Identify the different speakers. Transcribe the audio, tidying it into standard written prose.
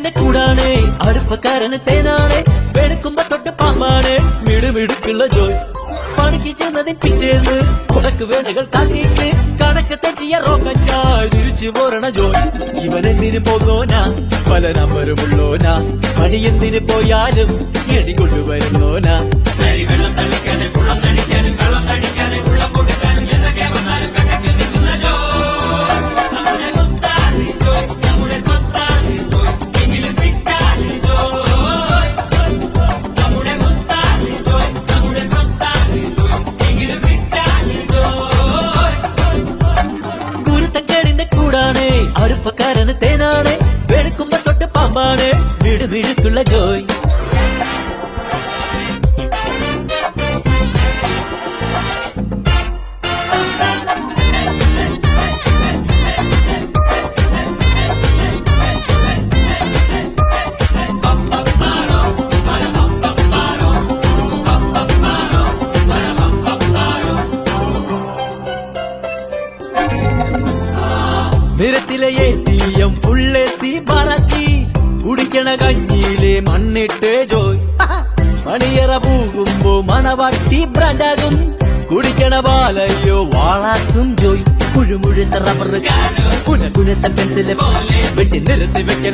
Speaker 1: കുരുത്തക്കേടിന്റെ കൂടാണ് അടുപ്പക്കാരന് തേനാണ് വെളുക്കുമ്പോ തൊട്ട് പാമ്പാണ് മിടുമിടുക്കുള്ള ജോയ് പണിക്ക് ചെന്നതിന് പിറ്റേന്ന് കുടക്ക് വേലകൾ കാട്ടിയിട്ട് കണക്ക് തെറ്റിയ റോക്കറ്റായി തിരിച്ചു പോരണ ജോയ് ഇവനെന്തിന് പോകോനാ പല നമ്പരുമുള്ളോനാ പണി എന്തിന് പോയാലും എടി കൊണ്ടുവരുന്നോനാ വെള്ളം തളിക്കാനും വെള്ളം തളിക്കാനും വെള്ളം തളിക്കാനും വെള്ളം കൊടുക്കാനും എന്തൊക്കെ വന്നാലും കണക്ക് നിൽക്കുന്ന ജോയ് നമ്മുടെ സ്വത്താണ് ജോയ് നമ്മുടെ സ്വത്താണ് ജോയ് എങ്കിലും ഫിറ്റാണ് ജോയ് നമ്മുടെ സ്വത്താണ് ജോയ് നമ്മുടെ സ്വത്താണ് ജോയ് എങ്കിലും ഫിറ്റാണ് ജോയ് കുരുത്തക്കേടിന്റെ കൂടാണ് അടുപ്പക്കാരന് തേനാണ് വെളുക്കുമ്പോ തൊട്ട് പാമ്പാണ് മിടുമിടുക്കുള്ള ജോയ് നിരത്തിലെ ATM പുള്ളേത്തി മറക്കി കുടിക്കണ കഞ്ഞിയിലെ മണ്ണിട്ട് ജോയ് മണിയറ പോകുമ്പോ മണവാട്ടി ബ്രാൻഡാകും കുടിക്കണ പാലയോ വാളാക്കും ജോയ് കുഴുമുഴുത്ത റബ്ബർ കുനകുനത്ത പെൻസില് വെട്ടി നിരത്തി വെക്കണ